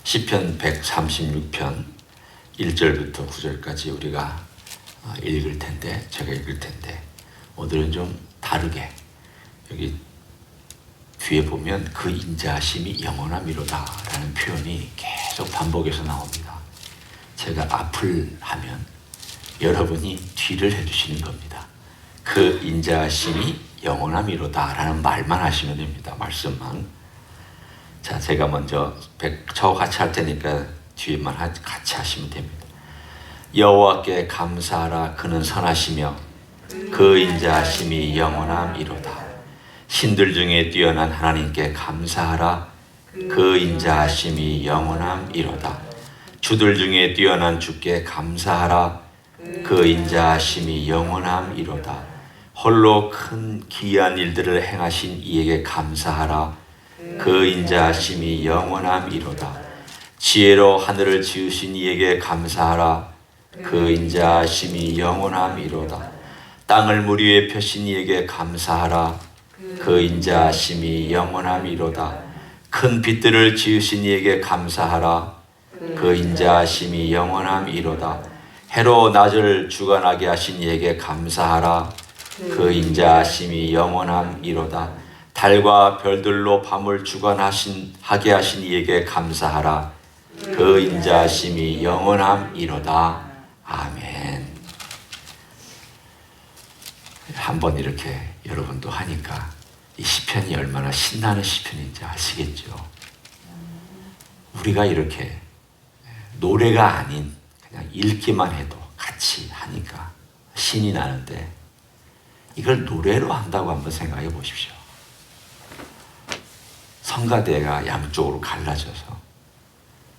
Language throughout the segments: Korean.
시편 136편 1절부터 9절까지 우리가 제가 읽을 텐데 오늘은 좀 다르게 여기 뒤에 보면 그 인자하심이 영원함이로다 라는 표현이 계속 반복해서 나옵니다. 제가 앞을 하면 여러분이 뒤를 해주시는 겁니다. 그 인자하심이 영원함이로다 라는 말만 하시면 됩니다. 말씀만. 자, 제가 먼저 저와 같이 할 테니까 뒤에만 같이 하시면 됩니다. 여호와께 감사하라. 그는 선하시며 그 인자하심이 영원함이로다. 신들 중에 뛰어난 하나님께 감사하라. 그 인자하심이 영원함이로다. 주들 중에 뛰어난 주께 감사하라. 그 인자하심이 영원함이로다. 홀로 큰 기이한 일들을 행하신 이에게 감사하라. 그 인자하심이 영원함이로다. 지혜로 하늘을 지으신 이에게 감사하라. 그 인자하심이 영원함이로다. 땅을 물 위에 펴신 이에게 감사하라. 그 인자하심이 영원함이로다. 큰 빛들을 지으신 이에게 감사하라. 그 인자하심이 영원함이로다. 해로 낮을 주관하게 하신 이에게 감사하라. 그 인자하심이 영원함이로다. 달과 별들로 밤을 주관하게 하신 이에게 감사하라. 그 인자하심이 영원함이로다. 아멘. 한번 이렇게 여러분도 하니까 이 시편이 얼마나 신나는 시편인지 아시겠죠? 우리가 이렇게 노래가 아닌 그냥 읽기만 해도 같이 하니까 신이 나는데 이걸 노래로 한다고 한번 생각해 보십시오. 성가대가 양쪽으로 갈라져서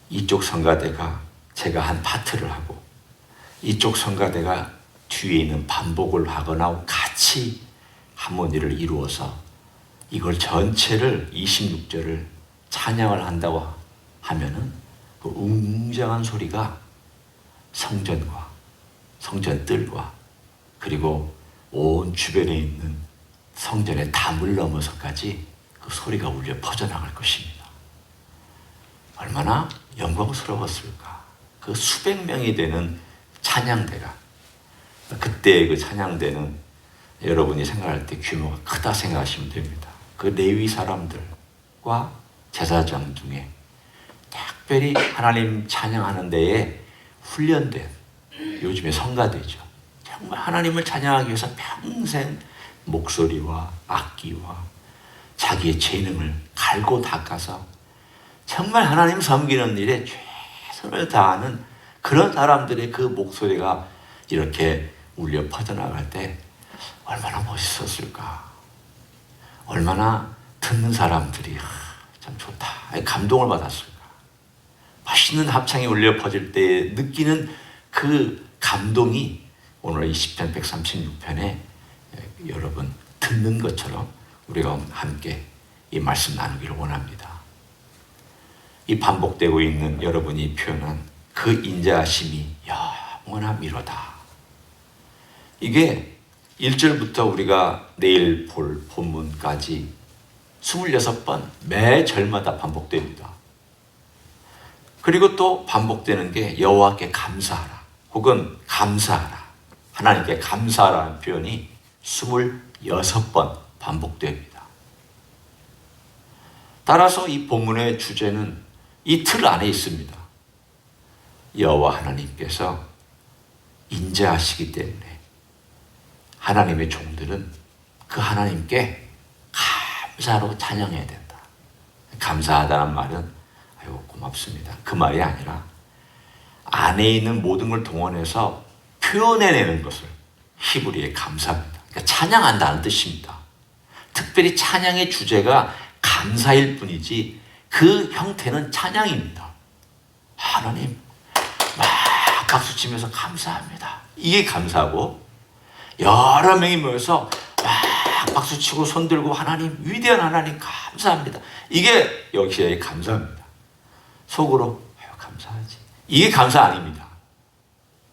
이쪽 성가대가 제가 한 파트를 하고 이쪽 성가대가 뒤에 있는 반복을 하거나 같이 하모니를 이루어서 이걸 전체를 26절을 찬양을 한다고 하면은 그 웅장한 소리가 성전과 성전뜰과 그리고 온 주변에 있는 성전의 담을 넘어서까지 그 소리가 울려 퍼져나갈 것입니다. 얼마나 영광스러웠을까. 그 수백 명이 되는 찬양대가 그때 그 찬양대는 여러분이 생각할 때 규모가 크다 생각하시면 됩니다. 그 레위 사람들과 제사장 중에 특별히 하나님 찬양하는 데에 훈련된 요즘에 성가대죠. 정말 하나님을 찬양하기 위해서 평생 목소리와 악기와 자기의 재능을 갈고 닦아서 정말 하나님 섬기는 일에 최선을 다하는 그런 사람들의 그 목소리가 이렇게 울려 퍼져나갈 때 얼마나 멋있었을까. 얼마나 듣는 사람들이 참 좋다. 감동을 받았을까. 맛있는 합창이 울려 퍼질 때 느끼는 그 감동이 오늘 이 시편 136편에 여러분 듣는 것처럼 우리가 함께 이 말씀 나누기를 원합니다. 이 반복되고 있는 여러분이 표현한 그 인자하심이 영원함이로다. 이게 1절부터 우리가 내일 볼 본문까지 26번 매 절마다 반복됩니다. 그리고 또 반복되는 게 여호와께 감사하라 혹은 감사하라. 하나님께 감사하라는 표현이 26번 반복됩니다. 따라서 이 본문의 주제는 이 틀 안에 있습니다. 여호와 하나님께서 인자하시기 때문에 하나님의 종들은 그 하나님께 감사로 찬양해야 된다. 감사하다는 말은 아이고 고맙습니다. 그 말이 아니라 안에 있는 모든 걸 동원해서 표현해내는 것을 히브리에 감사합니다. 그러니까 찬양한다는 뜻입니다. 특별히 찬양의 주제가 감사일 뿐이지 그 형태는 찬양입니다. 하나님 막 박수치면서 감사합니다. 이게 감사고 여러 명이 모여서 막 박수치고 손들고 하나님 위대한 하나님 감사합니다. 이게 역시 감사입니다. 속으로 감사하지. 이게 감사 아닙니다.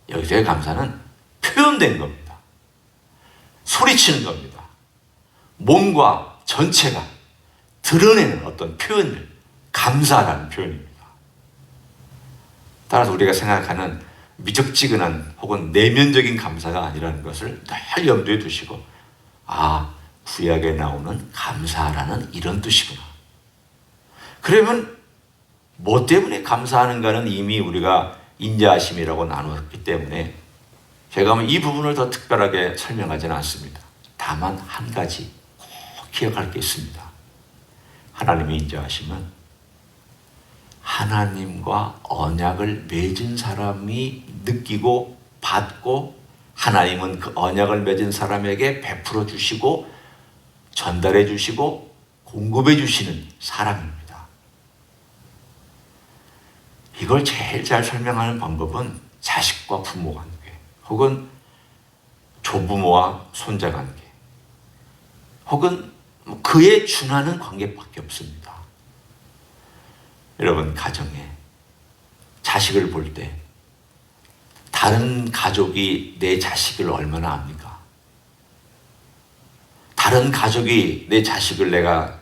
여기서의 감사는 표현된 겁니다. 소리치는 겁니다. 몸과 전체가 드러내는 어떤 표현을 감사라는 표현입니다. 따라서 우리가 생각하는 미적지근한 혹은 내면적인 감사가 아니라는 것을 늘 염두에 두시고, 구약에 나오는 감사라는 이런 뜻이구나. 그러면 뭐 때문에 감사하는가는 이미 우리가 인자하심이라고 나누었기 때문에 제가 이 부분을 더 특별하게 설명하지는 않습니다. 다만 한 가지 꼭 기억할 게 있습니다. 하나님의 인자하심은 하나님과 언약을 맺은 사람이 느끼고 받고, 하나님은 그 언약을 맺은 사람에게 베풀어 주시고 전달해 주시고 공급해 주시는 사람입니다. 이걸 제일 잘 설명하는 방법은 자식과 부모 관계, 혹은 조부모와 손자 관계, 혹은 그에 준하는 관계밖에 없습니다. 여러분, 가정에 자식을 볼 때 다른 가족이 내 자식을 얼마나 압니까? 다른 가족이 내 자식을 내가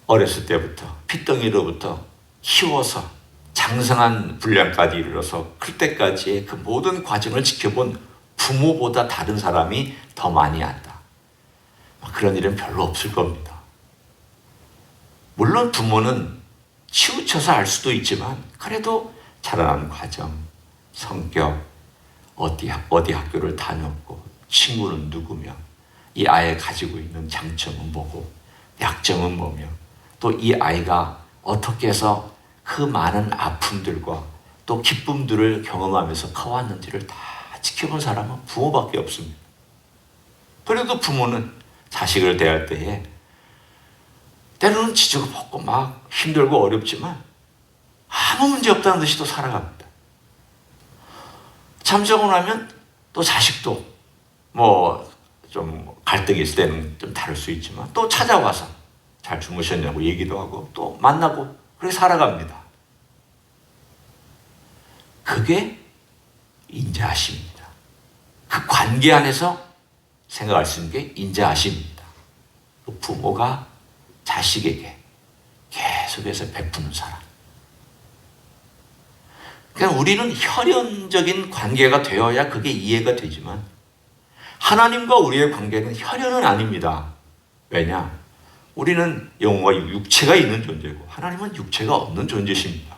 어렸을 때부터 핏덩이로부터 키워서 장성한 분량까지 이르러서 클 때까지의 그 모든 과정을 지켜본 부모보다 다른 사람이 더 많이 안다. 그런 일은 별로 없을 겁니다. 물론 부모는 치우쳐서 알 수도 있지만 그래도 자라나는 과정, 성격, 어디 학교를 다녔고 친구는 누구며 이 아이가 가지고 있는 장점은 뭐고 약점은 뭐며 또 이 아이가 어떻게 해서 그 많은 아픔들과 또 기쁨들을 경험하면서 커왔는지를 다 지켜본 사람은 부모밖에 없습니다. 그래도 부모는 자식을 대할 때에 때로는 지지고 볶고 막 힘들고 어렵지만 아무 문제 없다는 듯이 또 살아갑니다. 잠자고 나면 또 자식도 좀 갈등이 있을 때는 좀 다를 수 있지만 또 찾아와서 잘 주무셨냐고 얘기도 하고 또 만나고 그렇게 살아갑니다. 그게 인자하심입니다. 그 관계 안에서 생각할 수 있는 게 인자하심입니다. 부모가 자식에게 계속해서 베푸는 사랑. 그러니까 우리는 혈연적인 관계가 되어야 그게 이해가 되지만 하나님과 우리의 관계는 혈연은 아닙니다. 왜냐? 우리는 영혼과 육체가 있는 존재고 하나님은 육체가 없는 존재십니다.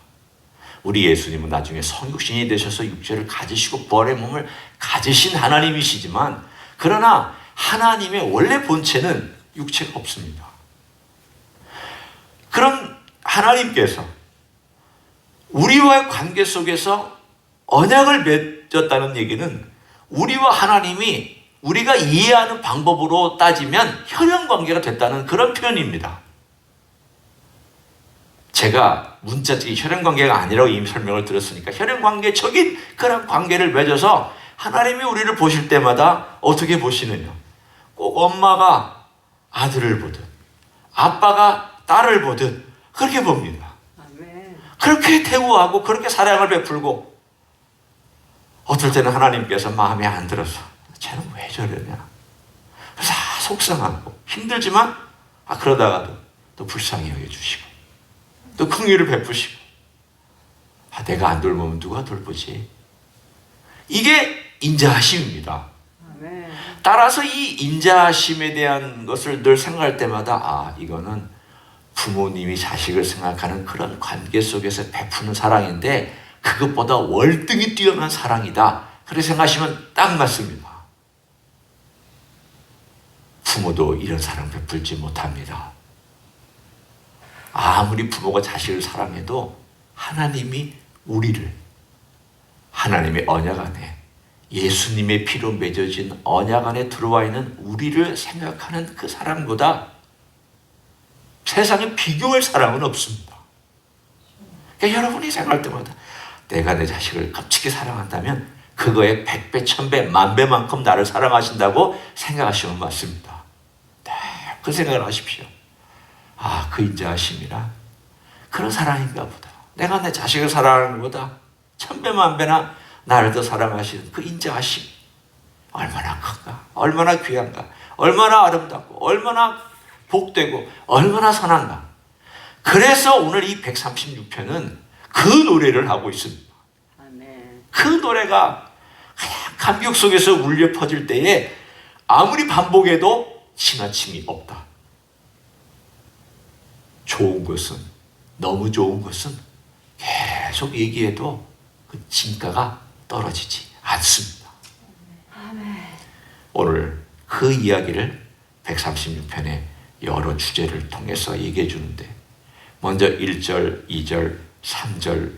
우리 예수님은 나중에 성육신이 되셔서 육체를 가지시고 부활의 몸을 가지신 하나님이시지만 그러나 하나님의 원래 본체는 육체가 없습니다. 그럼 하나님께서 우리와의 관계 속에서 언약을 맺었다는 얘기는 우리와 하나님이 우리가 이해하는 방법으로 따지면 혈연관계가 됐다는 그런 표현입니다. 제가 문자적인 혈연관계가 아니라고 이미 설명을 드렸으니까 혈연관계적인 그런 관계를 맺어서 하나님이 우리를 보실 때마다 어떻게 보시느냐? 꼭 엄마가 아들을 보듯 아빠가 딸을 보듯 그렇게 봅니다. 그렇게 대우하고 그렇게 사랑을 베풀고 어떨 때는 하나님께서 마음에 안 들어서 쟤는 왜 저러냐? 그래서 속상하고 힘들지만 그러다가도 또 불쌍히 여겨주시고 또 긍휼을 베푸시고 내가 안 돌보면 누가 돌보지? 이게 인자하심입니다. 따라서 이 인자하심에 대한 것을 늘 생각할 때마다 이거는 부모님이 자식을 생각하는 그런 관계 속에서 베푸는 사랑인데 그것보다 월등히 뛰어난 사랑이다. 그렇게 생각하시면 딱 맞습니다. 부모도 이런 사랑 베풀지 못합니다. 아무리 부모가 자식을 사랑해도 하나님이 우리를 하나님의 언약 안에 예수님의 피로 맺어진 언약 안에 들어와 있는 우리를 생각하는 그 사랑보다 세상에 비교할 사랑은 없습니다. 그러니까 여러분이 생각할 때마다 내가 내 자식을 값지게 사랑한다면 그거에 100배, 1000배, 10,000배만큼 나를 사랑하신다고 생각하시면 맞습니다. 네, 그 생각을 하십시오. 그 인자하심이라 그런 사랑인가 보다. 내가 내 자식을 사랑하는 것보다 1000배, 10,000배나 나를 더 사랑하시는 그 인자하심 얼마나 큰가, 얼마나 귀한가, 얼마나 아름답고 얼마나 복되고 얼마나 선한가. 그래서 오늘 이 136편은 그 노래를 하고 있습니다. 그 노래가 그냥 감격 속에서 울려 퍼질 때에 아무리 반복해도 지나침이 없다. 좋은 것은, 너무 좋은 것은 계속 얘기해도 그 진가가 떨어지지 않습니다. 오늘 그 이야기를 136편의 여러 주제를 통해서 얘기해 주는데, 먼저 1절, 2절, 3절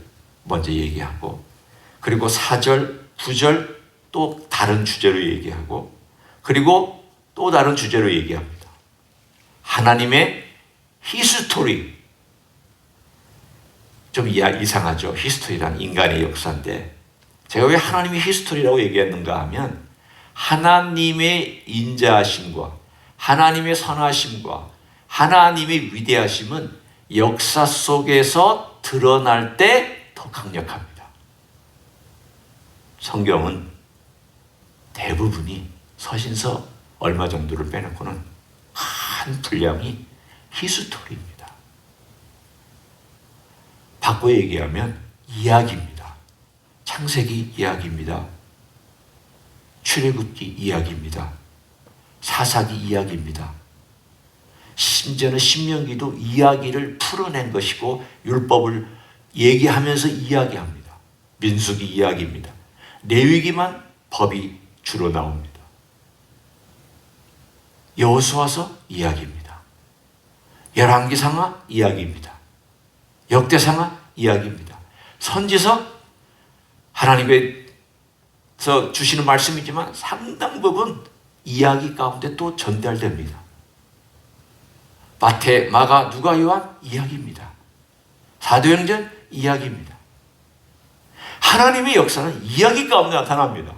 먼저 얘기하고, 그리고 4절, 9절 또 다른 주제로 얘기하고, 그리고 또 다른 주제로 얘기합니다. 하나님의 히스토리. 좀 이상하죠. 히스토리란 인간의 역사인데, 제가 왜 하나님의 히스토리라고 얘기했는가 하면, 하나님의 인자하심과 하나님의 선하심과 하나님의 위대하심은 역사 속에서 드러날 때 더 강력합니다. 성경은 대부분이 서신서 얼마 정도를 빼놓고는 한 분량이 히스토리입니다. 바꿔 얘기하면 이야기입니다. 창세기 이야기입니다. 출애굽기 이야기입니다. 사사기 이야기입니다. 심지어는 신명기도 이야기를 풀어낸 것이고 율법을 얘기하면서 이야기합니다. 민수기 이야기입니다. 레위기만 법이 주로 나옵니다. 여호수아서 이야기입니다. 열왕기상하 이야기입니다. 역대상하 이야기입니다. 선지서 하나님께서 주시는 말씀이지만 상당 부분 이야기 가운데 또 전달됩니다. 마태, 마가, 누가, 요한 이야기입니다. 사도행전 이야기입니다. 하나님의 역사는 이야기 가운데 나타납니다.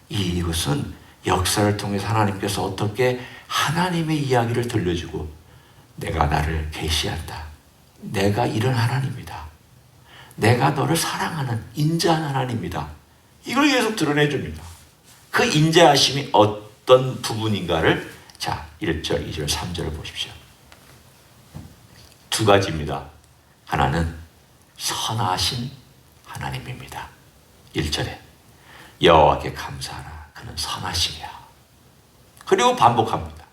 이것은 역사를 통해서 하나님께서 어떻게 하나님의 이야기를 들려주고 내가 나를 계시한다. 내가 이런 하나님이다. 내가 너를 사랑하는 인자한 하나님이다. 이걸 계속 드러내줍니다. 그 인자하심이 어떤 부분인가를 자 1절, 2절, 3절을 보십시오. 두 가지입니다. 하나는 선하신 하나님입니다. 1절에 여호와께 감사하라. 그는 선하심이야. 그리고 반복합니다.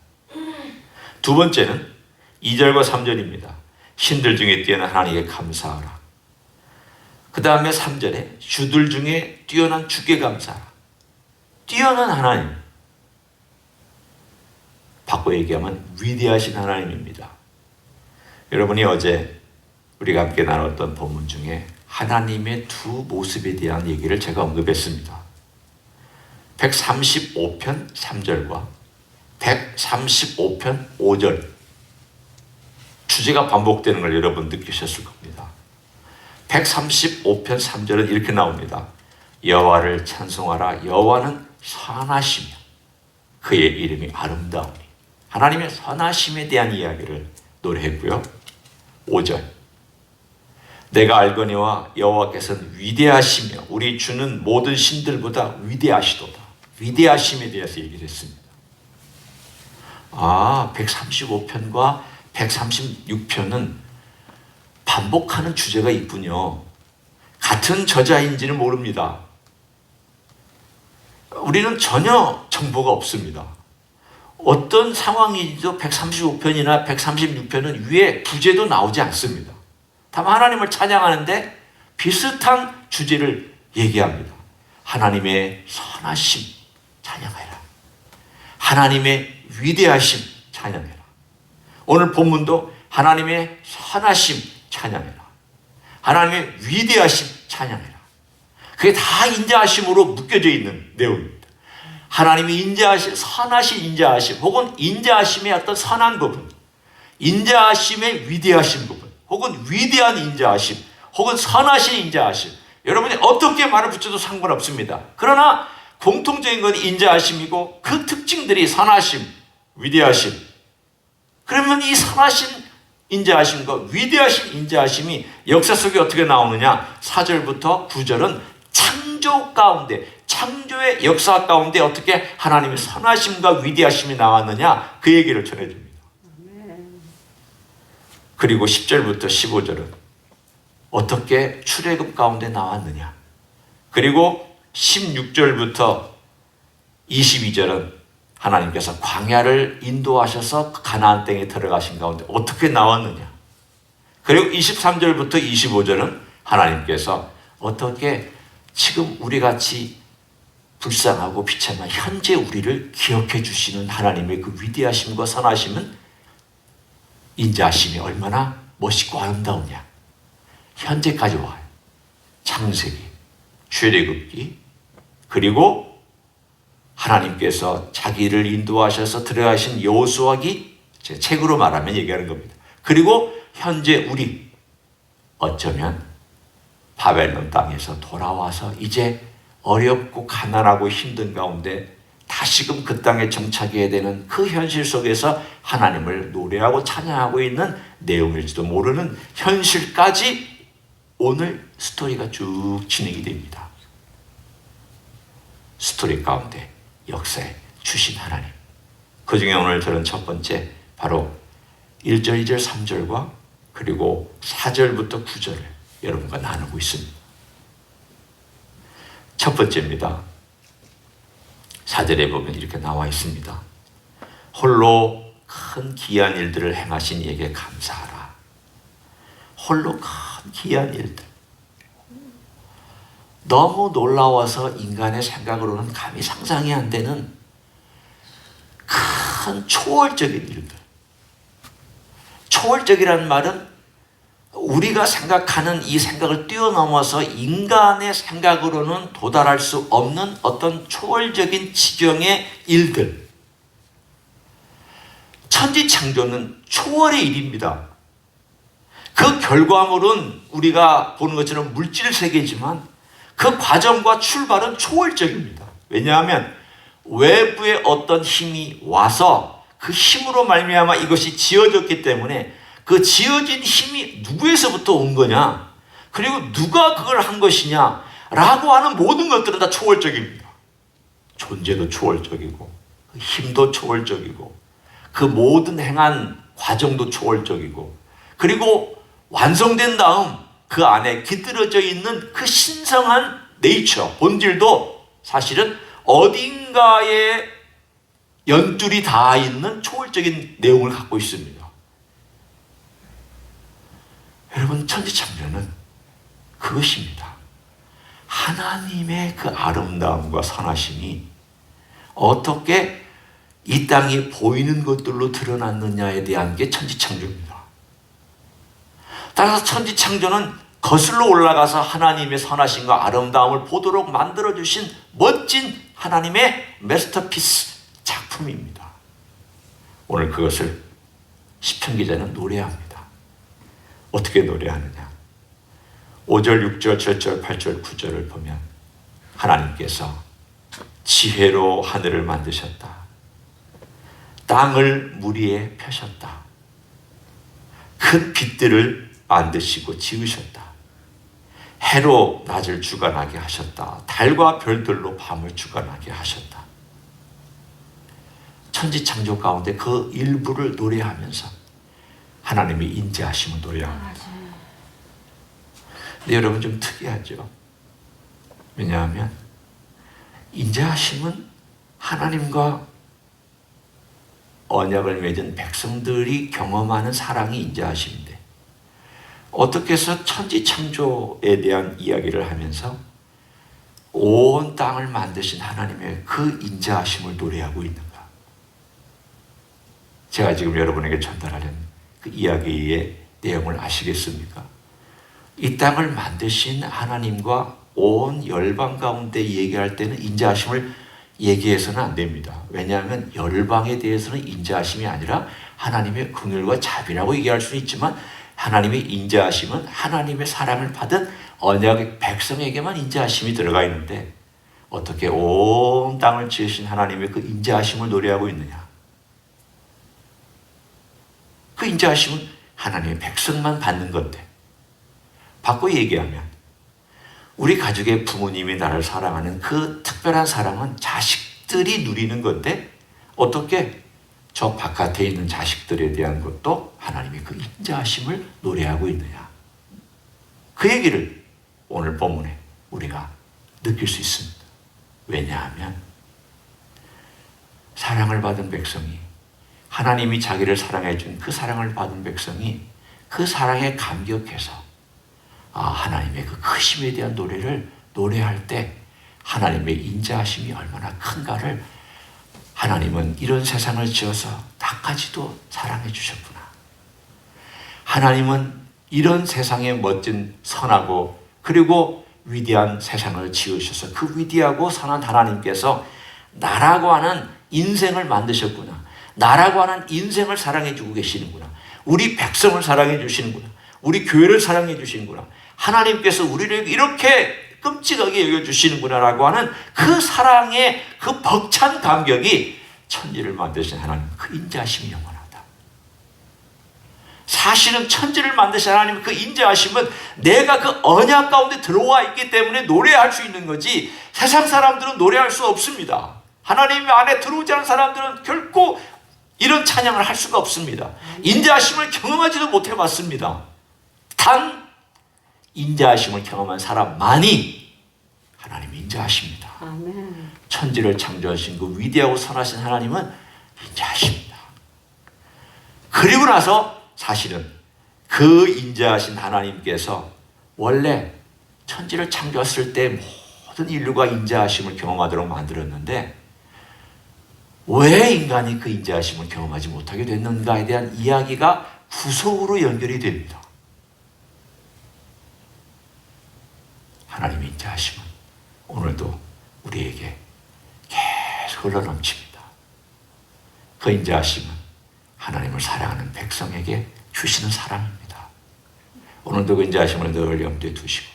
두 번째는 2절과 3절입니다. 신들 중에 뛰어난 하나님께 감사하라. 그 다음에 3절에 주들 중에 뛰어난 주께 감사하라. 뛰어난 하나님. 바꿔 얘기하면 위대하신 하나님입니다. 여러분이 어제 우리가 함께 나눴던 본문 중에 하나님의 두 모습에 대한 얘기를 제가 언급했습니다. 135편 3절과 135편 5절 주제가 반복되는 걸 여러분 느끼셨을 겁니다. 135편 3절은 이렇게 나옵니다. 여호와를 찬송하라. 여호와는 선하시며 그의 이름이 아름다우니. 하나님의 선하심에 대한 이야기를 노래했고요. 5절 내가 알거니와 여호와께서는 위대하시며 우리 주는 모든 신들보다 위대하시도다. 위대하심에 대해서 얘기를 했습니다. 135편과 136편은 반복하는 주제가 있군요. 같은 저자인지는 모릅니다. 우리는 전혀 정보가 없습니다. 어떤 상황이죠? 135편이나 136편은 위에 부제도 나오지 않습니다. 다만 하나님을 찬양하는데 비슷한 주제를 얘기합니다. 하나님의 선하심 찬양해라. 하나님의 위대하심 찬양해라. 오늘 본문도 하나님의 선하심 찬양해라. 하나님의 위대하심 찬양해라. 그게 다 인자하심으로 묶여져 있는 내용입니다. 하나님의 인자하심, 선하신 인자하심, 혹은 인자하심의 어떤 선한 부분, 인자하심의 위대하신 부분, 혹은 위대한 인자하심, 혹은 선하신 인자하심. 여러분이 어떻게 말을 붙여도 상관없습니다. 그러나 공통적인 건 인자하심이고 그 특징들이 선하심, 위대하심. 그러면 이 선하신 인자하심과 위대하신 인자하심이 역사 속에 어떻게 나오느냐? 4절부터 9절은 창조 가운데, 창조의 역사 가운데 어떻게 하나님의 선하심과 위대하심이 나왔느냐? 그 얘기를 전해줍니다. 그리고 10절부터 15절은 어떻게 출애굽 가운데 나왔느냐. 그리고 16절부터 22절은 하나님께서 광야를 인도하셔서 가나안 땅에 들어가신 가운데 어떻게 나왔느냐. 그리고 23절부터 25절은 하나님께서 어떻게 지금 우리같이 불쌍하고 비참한 현재 우리를 기억해 주시는 하나님의 그 위대하심과 선하심은 인자하심이 얼마나 멋있고 아름다우냐. 현재까지 와요. 창세기, 출애굽기, 그리고 하나님께서 자기를 인도하셔서 들어가신 여호수아기, 제 책으로 말하면 얘기하는 겁니다. 그리고 현재 우리 어쩌면 바벨론 땅에서 돌아와서 이제 어렵고 가난하고 힘든 가운데 다시금 그 땅에 정착해야 되는 그 현실 속에서 하나님을 노래하고 찬양하고 있는 내용일지도 모르는 현실까지 오늘 스토리가 쭉 진행이 됩니다. 스토리 가운데 역사에 주신 하나님. 그 중에 오늘 저는 첫 번째 바로 1절, 2절, 3절과 그리고 4절부터 9절을 여러분과 나누고 있습니다. 첫 번째입니다. 4절에 보면 이렇게 나와 있습니다. 홀로 큰 기이한 일들을 행하신 이에게 감사하라. 홀로 큰 기이한 일들. 너무 놀라워서 인간의 생각으로는 감히 상상이 안 되는 큰 초월적인 일들. 초월적이라는 말은 우리가 생각하는 이 생각을 뛰어넘어서 인간의 생각으로는 도달할 수 없는 어떤 초월적인 지경의 일들. 천지창조는 초월의 일입니다. 그 결과물은 우리가 보는 것처럼 물질 세계지만 그 과정과 출발은 초월적입니다. 왜냐하면 외부의 어떤 힘이 와서 그 힘으로 말미암아 이것이 지어졌기 때문에 그 지어진 힘이 누구에서부터 온 거냐, 그리고 누가 그걸 한 것이냐 라고 하는 모든 것들은 다 초월적입니다. 존재도 초월적이고 힘도 초월적이고 그 모든 행한 과정도 초월적이고, 그리고 완성된 다음 그 안에 깃들어져 있는 그 신성한 네이처, 본질도 사실은 어딘가에 연줄이 닿아 있는 초월적인 내용을 갖고 있습니다. 여러분, 천지창조는 그것입니다. 하나님의 그 아름다움과 선하심이 어떻게 이 땅이 보이는 것들로 드러났느냐에 대한 게 천지창조입니다. 따라서 천지창조는 거슬러 올라가서 하나님의 선하심과 아름다움을 보도록 만들어주신 멋진 하나님의 마스터피스 작품입니다. 오늘 그것을 시편 기자는 노래합니다. 어떻게 노래하느냐? 5절, 6절, 7절, 8절, 9절을 보면 하나님께서 지혜로 하늘을 만드셨다. 땅을 물 위에 펴셨다. 큰 빛들을 만드시고 지으셨다. 해로 낮을 주관하게 하셨다. 달과 별들로 밤을 주관하게 하셨다. 천지창조 가운데 그 일부를 노래하면서 하나님의 인자하심을 노래합니다. 근데 여러분 좀 특이하죠? 왜냐하면 인자하심은 하나님과 언약을 맺은 백성들이 경험하는 사랑이 인자하심인데, 어떻게 해서 천지창조에 대한 이야기를 하면서 온 땅을 만드신 하나님의 그 인자하심을 노래하고 있는가? 제가 지금 여러분에게 전달하려는 그 이야기의 내용을 아시겠습니까? 이 땅을 만드신 하나님과 온 열방 가운데 얘기할 때는 인자하심을 얘기해서는 안 됩니다. 왜냐하면 열방에 대해서는 인자하심이 아니라 하나님의 긍휼과 자비라고 얘기할 수는 있지만, 하나님의 인자하심은 하나님의 사랑을 받은 언약의 백성에게만 인자하심이 들어가 있는데, 어떻게 온 땅을 지으신 하나님의 그 인자하심을 노래하고 있느냐? 그 인자하심은 하나님의 백성만 받는 건데, 바꿔 얘기하면 우리 가족의 부모님이 나를 사랑하는 그 특별한 사랑은 자식들이 누리는 건데, 어떻게 저 바깥에 있는 자식들에 대한 것도 하나님의 그 인자하심을 노래하고 있느냐? 그 얘기를 오늘 본문에 우리가 느낄 수 있습니다. 왜냐하면 사랑을 받은 백성이, 하나님이 자기를 사랑해 준 그 사랑을 받은 백성이 그 사랑에 감격해서 하나님의 그 크심에 대한 노래를 노래할 때 하나님의 인자하심이 얼마나 큰가를, 하나님은 이런 세상을 지어서 나까지도 사랑해 주셨구나. 하나님은 이런 세상에 멋진 선하고 그리고 위대한 세상을 지으셔서 그 위대하고 선한 하나님께서 나라고 하는 인생을 만드셨구나. 나라고 하는 인생을 사랑해 주고 계시는구나. 우리 백성을 사랑해 주시는구나. 우리 교회를 사랑해 주시는구나. 하나님께서 우리를 이렇게 끔찍하게 여겨주시는구나 라고 하는 그 사랑의 그 벅찬 감격이 천지를 만드신 하나님 그 인자하심이 영원하다. 사실은 천지를 만드신 하나님 그 인자하심은 내가 그 언약 가운데 들어와 있기 때문에 노래할 수 있는 거지, 세상 사람들은 노래할 수 없습니다. 하나님 안에 들어오지 않은 사람들은 결코 이런 찬양을 할 수가 없습니다. 인자하심을 경험하지도 못해봤습니다. 단 인자하심을 경험한 사람만이 하나님이 인자하십니다. 아멘. 천지를 창조하신 그 위대하고 선하신 하나님은 인자하십니다. 그리고 나서 사실은 그 인자하신 하나님께서 원래 천지를 창조했을 때 모든 인류가 인자하심을 경험하도록 만들었는데 왜 인간이 그 인자하심을 경험하지 못하게 됐는가에 대한 이야기가 구속으로 연결이 됩니다. 하나님의 인자하심은 오늘도 우리에게 계속 흘러넘칩니다. 그 인자하심은 하나님을 사랑하는 백성에게 주시는 사랑입니다. 오늘도 그 인자하심을 늘 염두에 두시고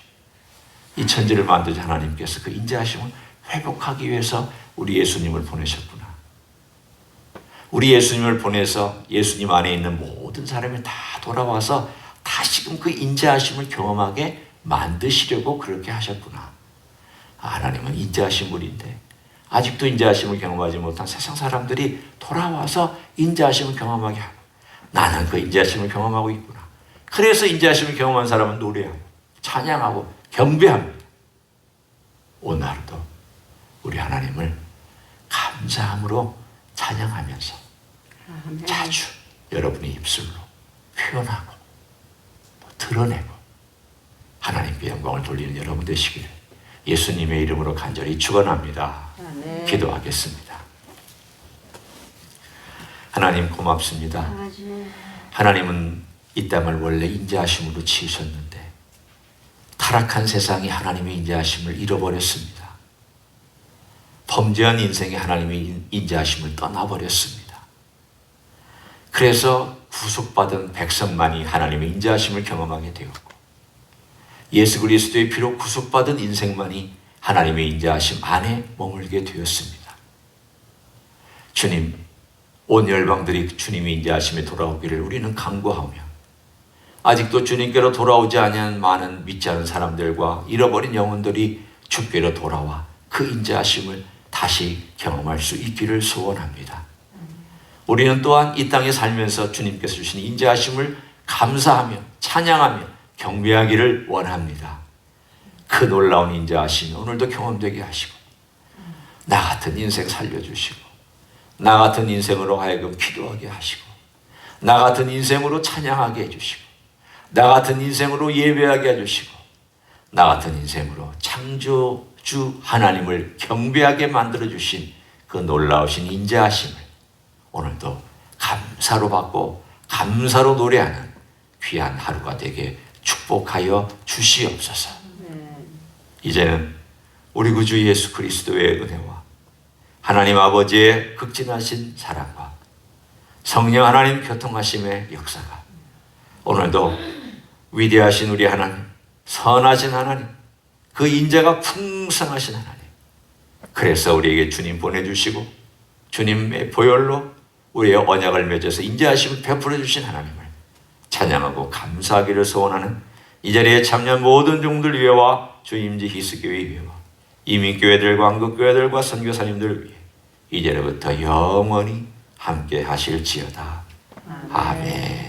이 천지를 만드신 하나님께서 그 인자하심을 회복하기 위해서 우리 예수님을 보내셨구나. 우리 예수님을 보내서 예수님 안에 있는 모든 사람이 다 돌아와서 다시금 그 인자하심을 경험하게 만드시려고 그렇게 하셨구나. 하나님은 인자하신 분인데 아직도 인자하심을 경험하지 못한 세상 사람들이 돌아와서 인자하심을 경험하게 하고 나는 그 인자하심을 경험하고 있구나. 그래서 인자하심을 경험한 사람은 노래하고 찬양하고 경배합니다. 오늘 하루도 우리 하나님을 감사함으로 찬양하면서 아멘. 자주 여러분의 입술로 표현하고 또 드러내고 하나님께 영광을 돌리는 여러분 되시기를 예수님의 이름으로 간절히 축원합니다. 아멘. 기도하겠습니다. 하나님 고맙습니다. 아멘. 하나님은 이 땅을 원래 인자하심으로 지으셨는데 타락한 세상이 하나님의 인자하심을 잃어버렸습니다. 범죄한 인생이 하나님의 인자하심을 떠나버렸습니다. 그래서 구속받은 백성만이 하나님의 인자하심을 경험하게 되었고 예수 그리스도의 피로 구속받은 인생만이 하나님의 인자하심 안에 머물게 되었습니다. 주님, 온 열방들이 주님의 인자하심에 돌아오기를 우리는 간구하며 아직도 주님께로 돌아오지 아니한 많은 믿지 않은 사람들과 잃어버린 영혼들이 주께로 돌아와 그 인자하심을 다시 경험할 수 있기를 소원합니다. 우리는 또한 이 땅에 살면서 주님께서 주신 인자하심을 감사하며 찬양하며 경배하기를 원합니다. 그 놀라운 인자하심이 오늘도 경험되게 하시고 나 같은 인생 살려주시고 나 같은 인생으로 하여금 기도하게 하시고 나 같은 인생으로 찬양하게 해주시고 나 같은 인생으로 예배하게 해주시고 나 같은 인생으로 창조주 하나님을 경배하게 만들어주신 그 놀라우신 인자하심을 오늘도 감사로 받고 감사로 노래하는 귀한 하루가 되게 축복하여 주시옵소서. 이제는 우리 구주 예수 그리스도의 은혜와 하나님 아버지의 극진하신 사랑과 성령 하나님 교통하심의 역사가 오늘도 위대하신 우리 하나님, 선하신 하나님, 그 인자가 풍성하신 하나님, 그래서 우리에게 주님 보내주시고 주님의 보혈로 우리의 언약을 맺어서 인자하심을 베풀어 주신 하나님을 찬양하고 감사하기를 소원하는 이 자리에 참여한 모든 종들 위해와 주임지 희스교회 위해와 이민교회들과 한국교회들과 선교사님들 위해 이제로부터 영원히 함께 하실지어다. 아멘.